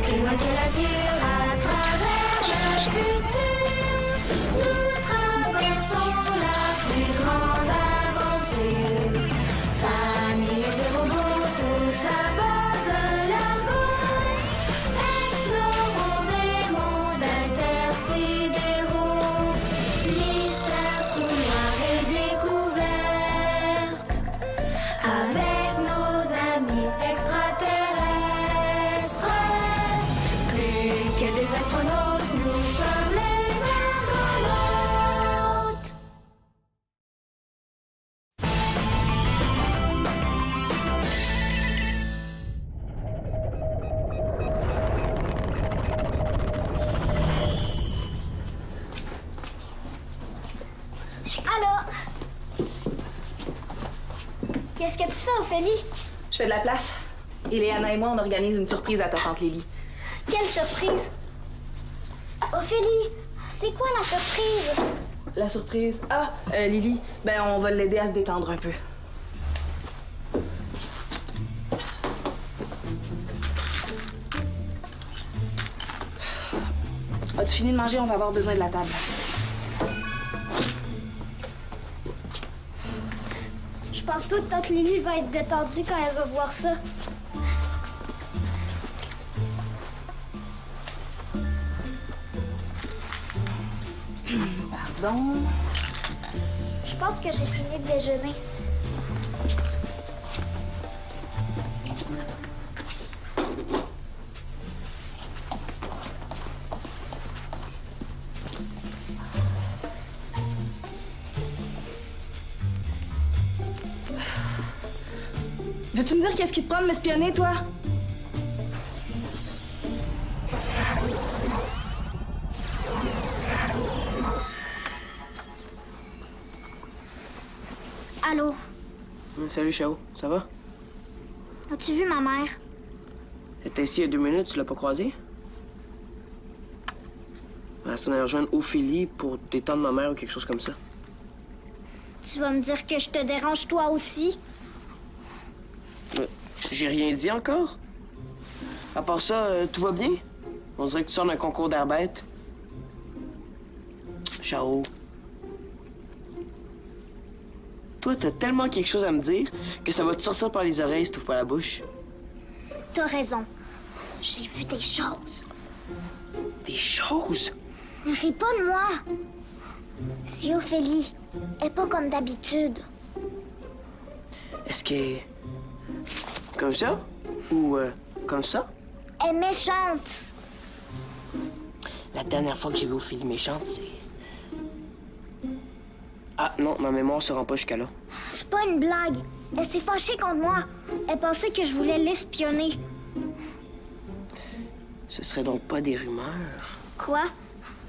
plus loin que l'azur, à travers le futur, nous traversons la plus grande aventure. Familles et robots, tous à bord de l'argot, explorons des mondes intersidéraux, mystères, trous noirs et découvertes, avec nos amis extraterrestres. Plus que des astronautes, nous sommes les argonautes. Allô? Qu'est-ce que tu fais, Ophélie? Je fais de la place. Ileana et moi, on organise une surprise à ta tante Lily. Quelle surprise! Ophélie, c'est quoi la surprise? La surprise? Ah, Lily, ben on va l'aider à se détendre un peu. As-tu fini de manger? On va avoir besoin de la table. Je pense pas que tante Lily va être détendue quand elle va voir ça. Pardon? Je pense que j'ai fini de déjeuner. Veux-tu me dire qu'est-ce qui te prend de m'espionner, toi? Allô? Salut, Chao. Ça va? As-tu vu ma mère? Elle était ici il y a 2 minutes, tu l'as pas croisée? Elle s'en est rejoindre Ophélie pour détendre ma mère ou quelque chose comme ça. Tu vas me dire que je te dérange toi aussi? J'ai rien dit encore. À part ça, tout va bien? On dirait que tu sors d'un concours d'air bête. Chao. Toi, t'as tellement quelque chose à me dire que ça va te sortir par les oreilles si t'ouvres pas la bouche. T'as raison. J'ai vu des choses. Des choses? Ne ris pas de moi. Si Ophélie est pas comme d'habitude. Est-ce qu'elle est comme ça? Ou comme ça? Elle est méchante. La dernière fois que j'ai vu Ophélie méchante, c'est... Ah non, ma mémoire se rend pas jusqu'à là. C'est pas une blague. Elle s'est fâchée contre moi. Elle pensait que je voulais l'espionner. Ce serait donc pas des rumeurs? Quoi?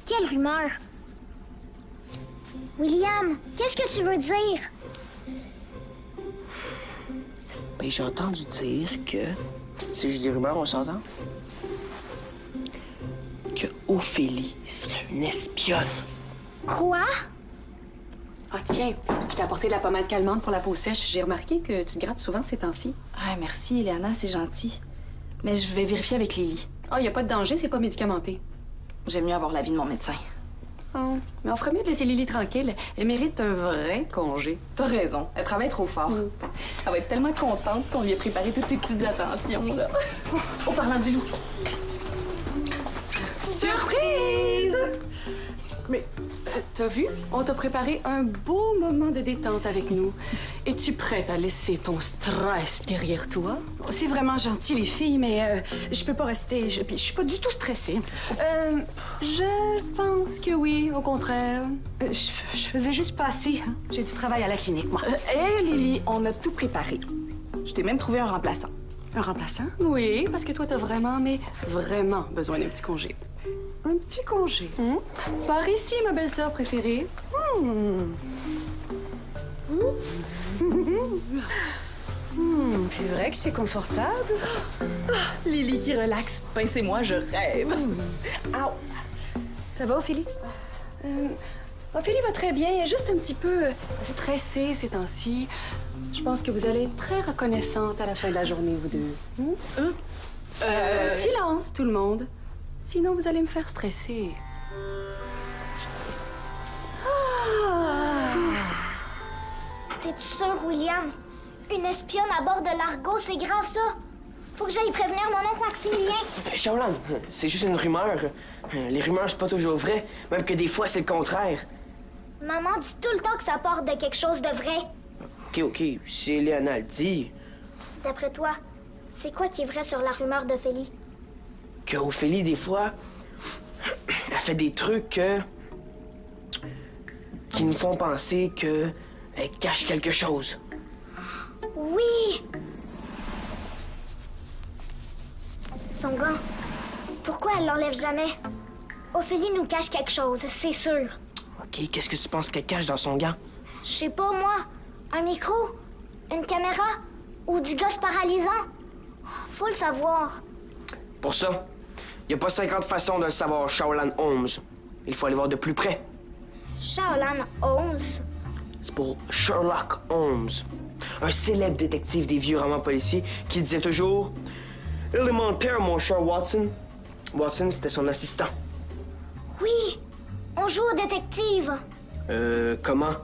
Quelle rumeur? William, qu'est-ce que tu veux dire? Ben, j'ai entendu dire que... C'est juste des rumeurs, on s'entend? Que Ophélie serait une espionne. Quoi? Ah tiens, je t'ai apporté la pommade calmante pour la peau sèche. J'ai remarqué que tu te grattes souvent ces temps-ci. Ah, merci, Ileana, c'est gentil. Mais je vais vérifier avec Lily. Ah, y a pas de danger, c'est pas médicamenté. J'aime mieux avoir l'avis de mon médecin. Oh, mais on ferait mieux de laisser Lily tranquille. Elle mérite un vrai congé. T'as raison, elle travaille trop fort. Elle va être tellement contente qu'on lui ait préparé toutes ces petites attentions, là. Oh, parlant du loup. Surprise! Mais, t'as vu? On t'a préparé un beau moment de détente avec nous. Es-tu prête à laisser ton stress derrière toi? C'est vraiment gentil, les filles, mais je peux pas rester. Je suis pas du tout stressée. Je pense que oui, au contraire. Je faisais juste passer. Hein. J'ai du travail à la clinique, moi. Hé, Lily, on a tout préparé. Je t'ai même trouvé un remplaçant. Un remplaçant? Oui, parce que toi, t'as vraiment, mais vraiment besoin d'un petit congé. Un petit congé. Par ici, ma belle-sœur préférée. C'est vrai que c'est confortable. Lily qui relaxe. Pincez-moi, je rêve. Au. Ça va, Ophélie? Ophélie va très bien. Elle est juste un petit peu stressée ces temps-ci. Je pense que vous allez être très reconnaissante à la fin de la journée, vous deux. Silence, tout le monde. Sinon, vous allez me faire stresser. T'es-tu sûr, William? Une espionne à bord de l'Argo, c'est grave, ça? Faut que j'aille prévenir mon oncle Maximilien. Shaolan, c'est juste une rumeur. Les rumeurs, c'est pas toujours vrai. Même que des fois, c'est le contraire. Maman dit tout le temps que ça part de quelque chose de vrai. OK. Si Eleana le dit, D'après toi, c'est quoi qui est vrai sur la rumeur d'Ophélie? que Ophélie, des fois, elle fait des trucs qui nous font penser qu'elle cache quelque chose. Oui! Son gant. Pourquoi elle l'enlève jamais? Ophélie nous cache quelque chose, c'est sûr. OK, qu'est-ce que tu penses qu'elle cache dans son gant? Je sais pas, moi. Un micro? Une caméra? Ou du gosse paralysant? Faut le savoir. Pour ça, il n'y a pas 50 façons de le savoir, Shaolan Holmes. Il faut aller voir de plus près. Shaolan Holmes? C'est pour Sherlock Holmes, un célèbre détective des vieux romans policiers qui disait toujours « Élémentaire, mon cher Watson ». Watson, c'était son assistant. Oui! On joue au détective. Comment?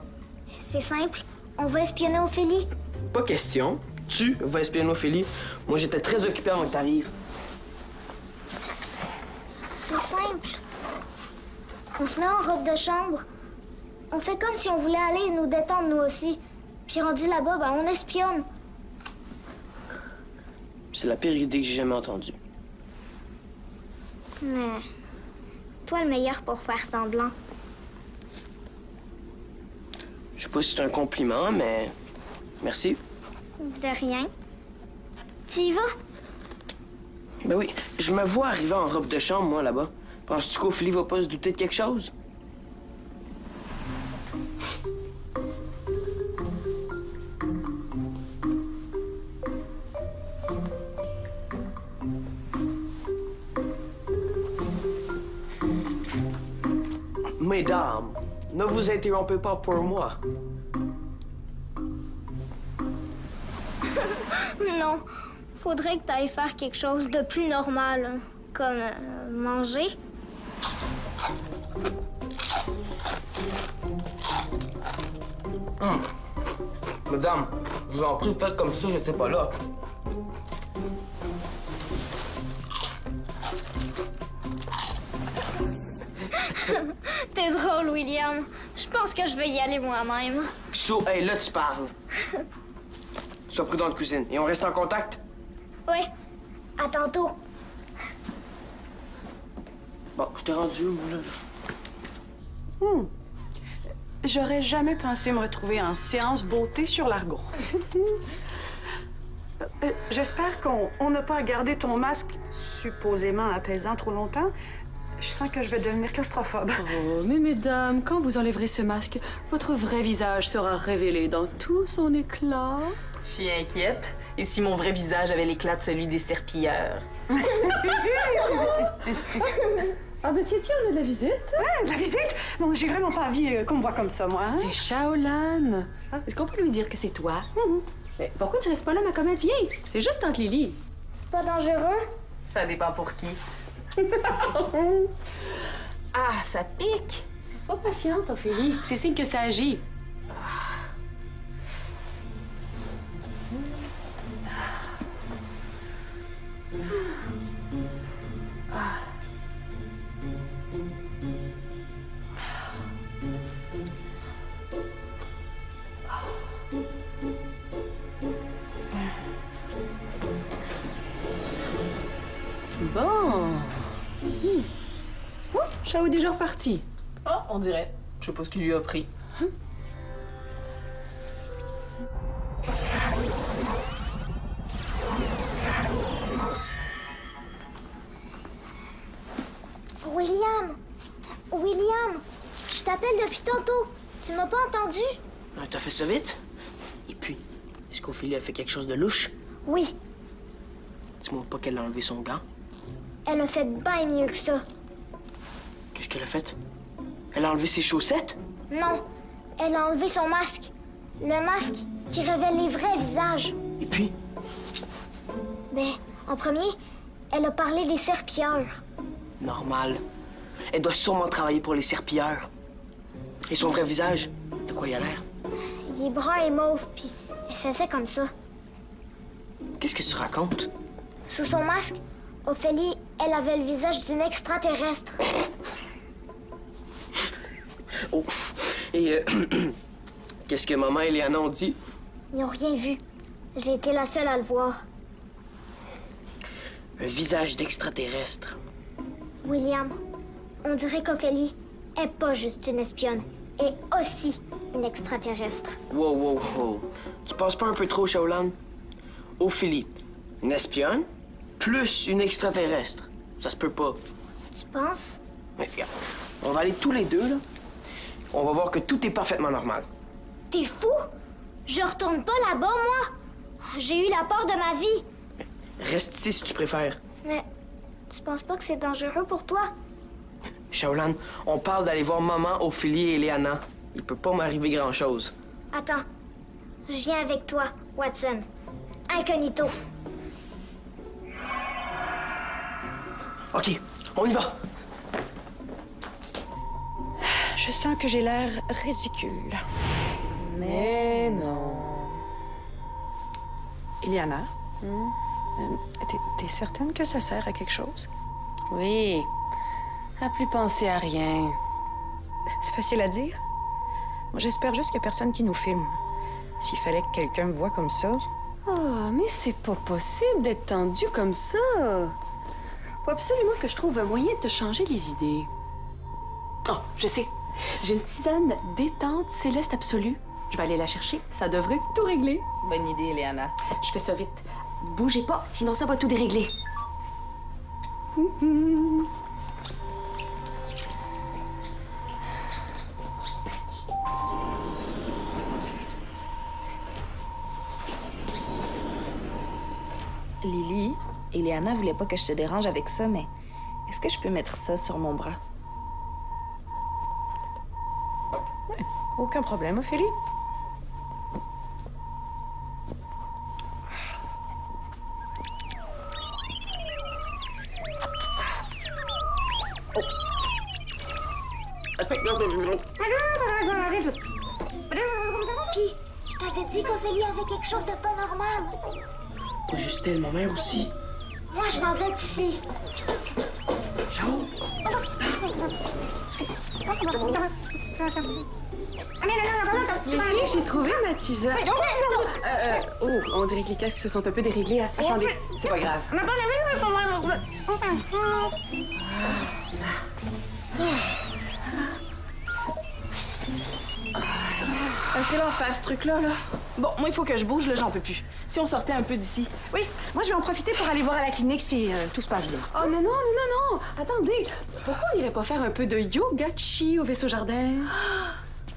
C'est simple. On va espionner Ophélie. Pas question. Tu vas espionner Ophélie. Moi, j'étais très occupé avant que t'arrives. C'est simple. On se met en robe de chambre. On fait comme si on voulait aller nous détendre, nous aussi. Puis rendu là-bas, ben, on espionne. C'est la pire idée que j'ai jamais entendue. Mais toi le meilleur pour faire semblant. Je sais pas si c'est un compliment, mais merci. De rien. Tu y vas? Ben oui, je me vois arriver en robe de chambre, moi, là-bas. Penses-tu qu'Ophélie va pas se douter de quelque chose? Mesdames, ne vous interrompez pas pour moi. Non. Faudrait que t'ailles faire quelque chose de plus normal. Hein. Comme manger. Madame, je vous en prie, faites comme ça, je sais pas là. T'es drôle, William. Je pense que je vais y aller moi-même. So, hey, là, tu parles. Sois prudente, cousine. Et on reste en contact? Oui. À tantôt. Bon, je t'ai rendu où, moi, là? J'aurais jamais pensé me retrouver en séance beauté sur l'Argo. J'espère qu'on n'a pas gardé ton masque supposément apaisant trop longtemps. Je sens que je vais devenir claustrophobe. Oh, mais mesdames, quand vous enlèverez ce masque, votre vrai visage sera révélé dans tout son éclat. Je suis inquiète. Et si mon vrai visage avait l'éclat de celui des serpilleurs? Ah ben tiens, on a de la visite. Ouais, la visite? Non, j'ai vraiment pas envie qu'on me voit comme ça, moi. Hein? C'est Shaolan. Est-ce qu'on peut lui dire que c'est toi? Mais pourquoi tu restes pas là, ma commode vieille? C'est juste Tante Lily. C'est pas dangereux? Ça dépend pour qui. Ah, ça pique! Sois patiente, Ophélie. C'est signe que ça agit. Bon. Oh, Chao est déjà reparti. Ah, on dirait. Je sais pas ce qu'il lui a pris. William! William! Je t'appelle depuis tantôt. Tu m'as pas entendu? T'as fait ça vite? Et puis, est-ce qu'Ophélie a fait quelque chose de louche? Oui. Dis-moi pas qu'elle a enlevé son gant. Elle a fait bien mieux que ça. Qu'est-ce qu'elle a fait? Elle a enlevé ses chaussettes? Non. Elle a enlevé son masque. Le masque qui révèle les vrais visages. Et puis? Ben, en premier, Elle a parlé des serpilleurs. Normal. Elle doit sûrement travailler pour les serpilleurs. Et son vrai visage, de quoi il a l'air? Il est brun et mauve, puis elle faisait comme ça. Qu'est-ce que tu racontes? Sous son masque, Ophélie, elle avait le visage d'une extraterrestre. Oh. Et qu'est-ce que maman et Léana ont dit? Ils n'ont rien vu. J'ai été la seule à le voir. Un visage d'extraterrestre. William, on dirait qu'Ophélie est pas juste une espionne, est aussi une extraterrestre. Wow, wow, wow. Tu penses pas un peu trop, Shaolan? Ophélie, une espionne, plus une extraterrestre. Ça se peut pas. Tu penses? Mais regarde, on va aller tous les deux, là. On va voir que tout est parfaitement normal. T'es fou? Je retourne pas là-bas, moi. J'ai eu la peur de ma vie. Reste ici si tu préfères. Mais tu penses pas que c'est dangereux pour toi? Shaolan, on parle d'aller voir maman, Ophélie et Léana. Il peut pas m'arriver grand-chose. Attends. Je viens avec toi, Watson. Incognito. OK, on y va. Je sens que j'ai l'air ridicule. Mais non. Iliana, t'es certaine que ça sert à quelque chose? Oui. À plus penser à rien. C'est facile à dire. Moi, j'espère juste qu'il n'y a personne qui nous filme. S'il fallait que quelqu'un me voie comme ça... Oh, mais c'est pas possible d'être tendu comme ça. Faut absolument que je trouve un moyen de te changer les idées. Oh, je sais. J'ai une tisane détente céleste absolue. Je vais aller la chercher. Ça devrait tout régler. Bonne idée, Léana. Je fais ça vite. Bougez pas, sinon ça va tout dérégler. Lily, Léana voulait pas que je te dérange avec ça, mais est-ce que je peux mettre ça sur mon bras? Aucun problème, Ophélie. Puis, je t'avais dit qu'Ophélie avait quelque chose de pas normal. Pas juste elle, ma mère aussi. Moi, je m'en vais d'ici. Chao. Les filles, j'ai trouvé ma tisane. Oh, on dirait que les casques se sont un peu déréglés. Attendez, c'est pas grave. C'est l'enfer, ce truc-là, là. Bon, moi, il faut que je bouge, là, j'en peux plus. Si on sortait un peu d'ici. Oui, moi, je vais en profiter pour aller voir à la clinique si tout se passe bien. Oh non, non, non, non, non! Attendez, pourquoi on irait pas faire un peu de yoga-chi au vaisseau jardin?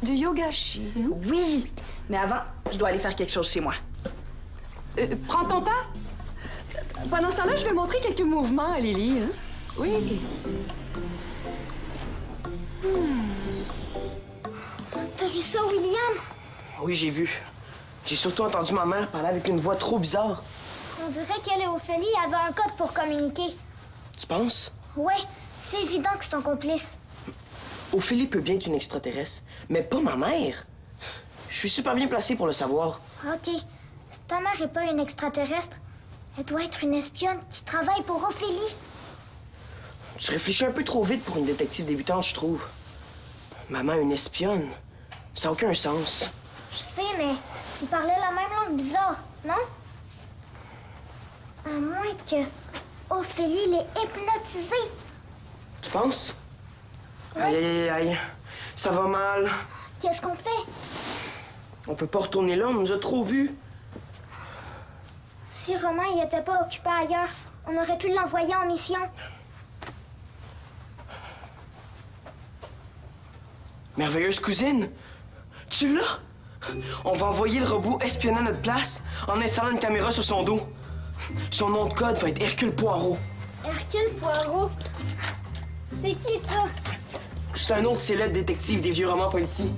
Du yoga-chi. Oui! Mais avant, je dois aller faire quelque chose chez moi. Prends ton temps. Pendant ce temps-là, je vais montrer quelques mouvements à Lily. Hein? Oui. T'as vu ça, William? Oui, j'ai vu. J'ai surtout entendu ma mère parler avec une voix trop bizarre. On dirait qu'elle et Ophélie avaient un code pour communiquer. Tu penses? Ouais, c'est évident que c'est ton complice. Ophélie peut bien être une extraterrestre, mais pas ma mère. Je suis super bien placé pour le savoir. OK. Si ta mère est pas une extraterrestre, elle doit être une espionne qui travaille pour Ophélie. Tu réfléchis un peu trop vite pour une détective débutante, je trouve. Maman, une espionne? Ça n'a aucun sens. Je sais, mais ils parlaient la même langue bizarre, non? À moins que Ophélie l'ait hypnotisée. Tu penses? Aïe, aïe, aïe, aïe. Ça va mal. Qu'est-ce qu'on fait? On peut pas retourner là, on nous a trop vus. Si Romain y était pas occupé ailleurs, on aurait pu l'envoyer en mission. Merveilleuse cousine, tu l'as? On va envoyer le robot espionner à notre place en installant une caméra sur son dos. Son nom de code va être Hercule Poirot. Hercule Poirot? C'est qui ça? C'est un autre célèbre détective des vieux romans policiers.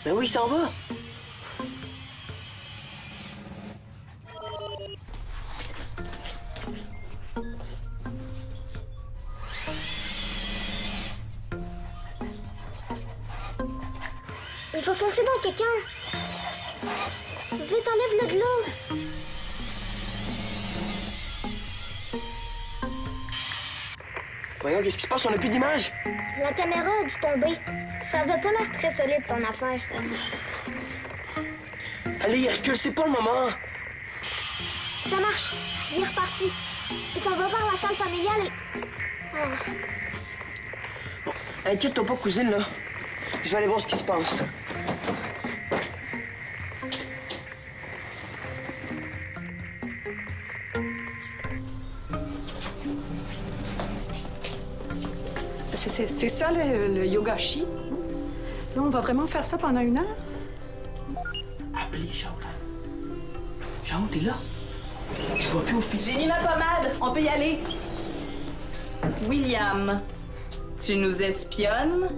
Ben oui, il s'en va. Il va foncer dans quelqu'un. Vite, enlève-le de là. Voyons, qu'est-ce qui se passe? On n'a plus d'image. La caméra a dû tomber. Ça avait pas l'air très solide, ton affaire. Allez, il recule, c'est pas le moment. Ça marche. Il est reparti. Il s'en va vers la salle familiale et... Oh. Bon, inquiète-toi pas, cousine, là. Je vais aller voir ce qui se passe. C'est ça, le yogashi? Là, on va vraiment faire ça pendant 1 heure? Appelez Chao, là. Chao, t'es là? Je vois plus au fil. J'ai mis ma pommade. On peut y aller. William, tu nous espionnes?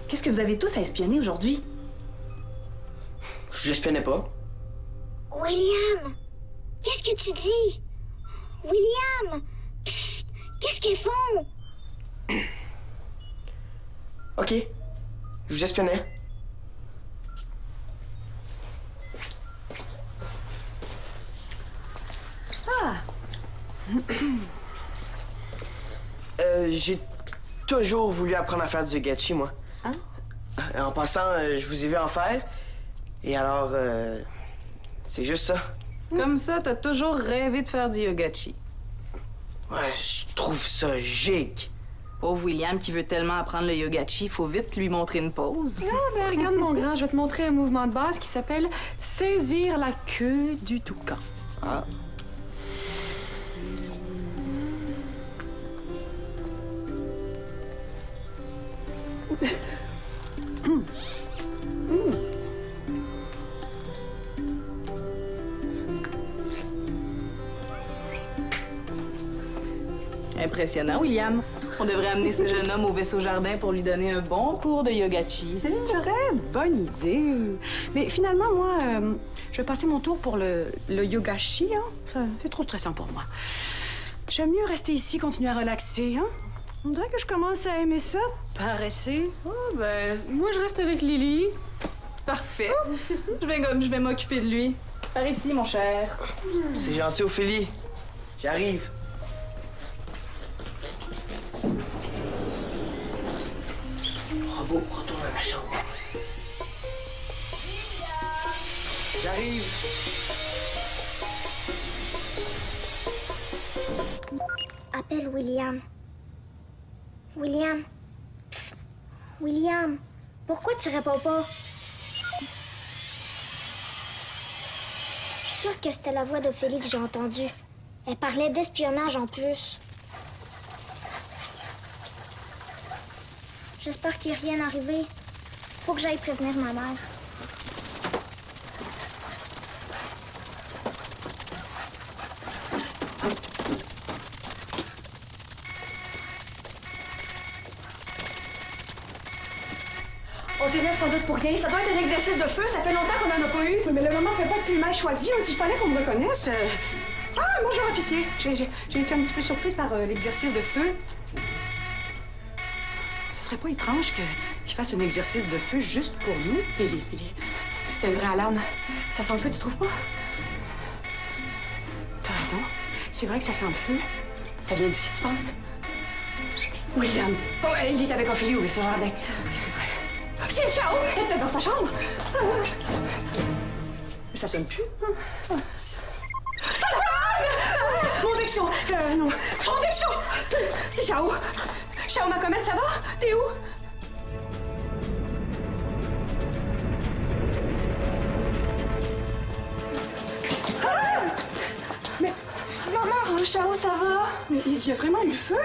Qu'est-ce que vous avez tous à espionner aujourd'hui? J'espionnais pas. William! Qu'est-ce que tu dis? William! Psst! Qu'est-ce qu'ils font? OK. Je vous espionnais. Ah! J'ai toujours voulu apprendre à faire du yogachi, moi. Hein? En passant, je vous ai vu en faire. Et alors, c'est juste ça. Comme ça, t'as toujours rêvé de faire du yogachi. Ouais, je trouve ça gigue. Pauvre William qui veut tellement apprendre le yogachi, faut vite lui montrer une pause. Ah, ben regarde, mon grand, je vais te montrer un mouvement de base qui s'appelle saisir la queue du toucan. Ah. Impressionnant, William. On devrait amener ce jeune homme au vaisseau jardin pour lui donner un bon cours de yogachi. Très bonne idée. Mais finalement, moi, je vais passer mon tour pour le yogashi. Hein? Ça, c'est trop stressant pour moi. J'aime mieux rester ici, continuer à relaxer. Hein? On dirait que je commence à aimer ça, paresser. Oh, ben, moi, je reste avec Lily. Parfait. Je vais m'occuper de lui. Par ici, mon cher. C'est gentil, Ophélie. J'arrive. Bravo, retourne à la chambre. J'arrive. Appelle William. William. Psst. William. Pourquoi tu réponds pas? Je suis sûre que c'était la voix d'Ophélie que j'ai entendue. Elle parlait d'espionnage en plus. J'espère qu'il n'y a rien arrivé. Faut que j'aille prévenir ma mère. On s'énerve sans doute pour rien. Ça doit être un exercice de feu. Ça fait longtemps qu'on n'en a pas eu. Oui, mais le moment fait pas que l'humain choisi. S'il fallait qu'on me reconnaisse. Ah, bonjour, officier. J'ai été un petit peu surprise par l'exercice de feu. Ce serait pas étrange qu'il fasse un exercice de feu juste pour nous? Billy, c'est une vraie alarme. Ça sent le feu, tu trouves pas? T'as raison. C'est vrai que ça sent le feu. Ça vient d'ici, tu penses? William. Oh, il est avec Ophélie au vaisseau jardin. Oui, c'est vrai. C'est le Chao! Elle est dans sa chambre. Mais ça sonne plus. Ça sonne! Mon Dexo! Non. Mon Dexo! C'est Chao. Chao, ma comète, ça va? T'es où? Mais Maman! Chao, ça va? mais il y a vraiment eu le feu?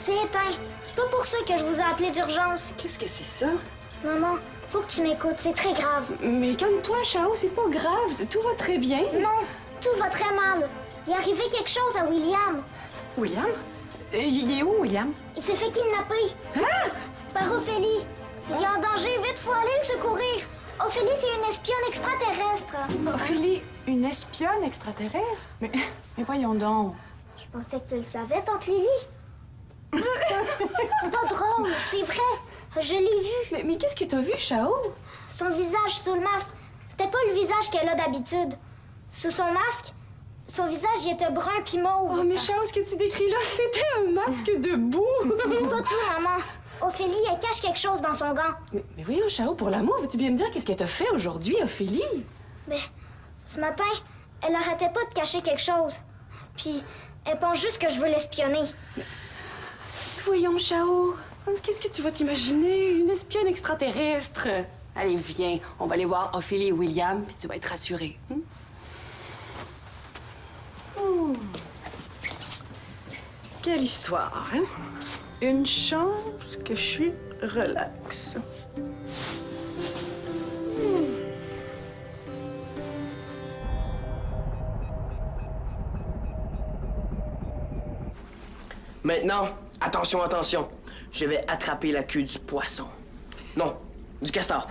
C'est éteint. C'est pas pour ça que je vous ai appelé d'urgence. Qu'est-ce que c'est ça? Maman, faut que tu m'écoutes. C'est très grave. Mais calme-toi, Chao, c'est pas grave. Tout va très bien. Non, tout va très mal. Il est arrivé quelque chose à William. William? Il est où, William? Il s'est fait kidnapper. Par Ophélie. Il est en danger, vite, faut aller le secourir. Ophélie, c'est une espionne extraterrestre. Ophélie, une espionne extraterrestre? Mais voyons donc. Je pensais que tu le savais, tante Lily. C'est pas drôle, c'est vrai. Je l'ai vu. Mais qu'est-ce que t'as vu, Chao? Son visage sous le masque, c'était pas le visage qu'elle a d'habitude. Sous son masque, son visage il était brun puis mauve. Oh, mais Chao, ce que tu décris là, c'était un masque de boue. C'est pas tout, maman. Ophélie, elle cache quelque chose dans son gant. Mais voyons, Chao, pour l'amour, veux-tu bien me dire qu'est-ce qu'elle t'a fait aujourd'hui, Ophélie? Mais ce matin, elle arrêtait pas de cacher quelque chose. Puis, elle pense juste que je veux l'espionner. Voyons, Chao, qu'est-ce que tu vas t'imaginer? Une espionne extraterrestre? Allez, viens, on va aller voir Ophélie et William, puis tu vas être rassurée. Quelle histoire, hein? Une chance que je suis relax. Maintenant, attention, attention. Je vais attraper la queue du poisson. Non, du castor.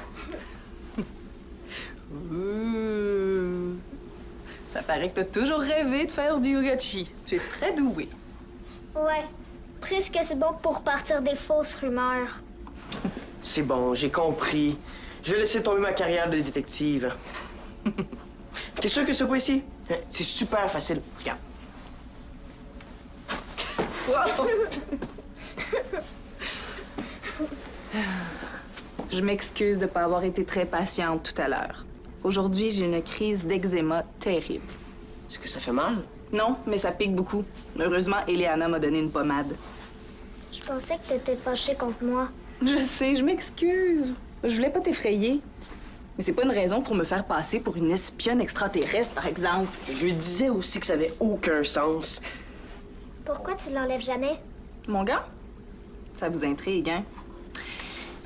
Ça paraît que t'as toujours rêvé de faire du yogachi. Tu es très doué. Ouais, presque c'est bon pour partir des fausses rumeurs. C'est bon, j'ai compris. Je vais laisser tomber ma carrière de détective. T'es sûr que c'est pas ici? C'est super facile. Regarde. Je m'excuse de ne pas avoir été très patiente tout à l'heure. Aujourd'hui, j'ai une crise d'eczéma terrible. Est-ce que ça fait mal? Non, mais ça pique beaucoup. Heureusement, Eliana m'a donné une pommade. Je pensais que t'étais fâchée contre moi. Je sais, je m'excuse. Je voulais pas t'effrayer. Mais c'est pas une raison pour me faire passer pour une espionne extraterrestre, par exemple. Je lui disais aussi que ça avait aucun sens. Pourquoi tu l'enlèves jamais? Mon gant? Ça vous intrigue, hein?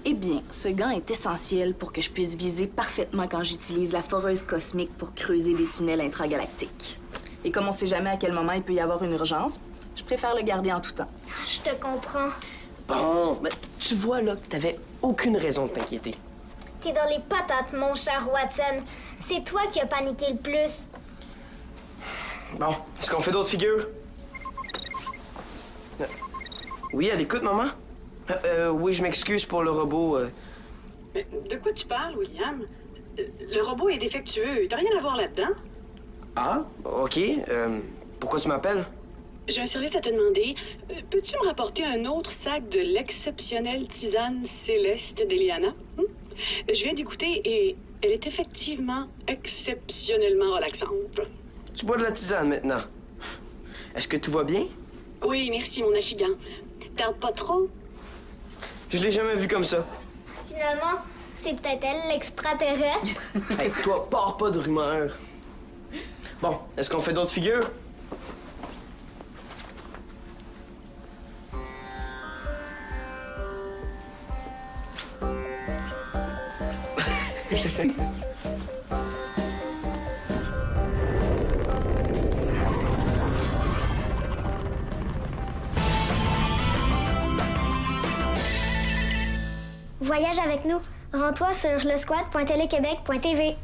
Eh bien, ce gant est essentiel pour que je puisse viser parfaitement quand j'utilise la foreuse cosmique pour creuser des tunnels intragalactiques. Et comme on sait jamais à quel moment il peut y avoir une urgence, je préfère le garder en tout temps. Je te comprends. Bon, mais tu vois là que t'avais aucune raison de t'inquiéter. T'es dans les patates, mon cher Watson. C'est toi qui as paniqué le plus. Bon, est-ce qu'on fait d'autres figures? Oui, à l'écoute, maman? Oui, je m'excuse pour le robot. Mais de quoi tu parles, William? Le robot est défectueux. T'as rien à voir là-dedans? Ah, OK. Pourquoi tu m'appelles? J'ai un service à te demander. Peux-tu me rapporter un autre sac de l'exceptionnelle tisane céleste d'Eliana? Je viens d'écouter et elle est effectivement exceptionnellement relaxante. Tu bois de la tisane maintenant. Est-ce que tout va bien? Oui, merci, mon achigan. Tarde pas trop? Je l'ai jamais vu comme ça. Finalement, c'est peut-être elle, l'extraterrestre. Hey, toi, pars pas de rumeurs. Bon, est-ce qu'on fait d'autres figures? Voyage avec nous. Rends-toi sur lesquad.telequebec.tv.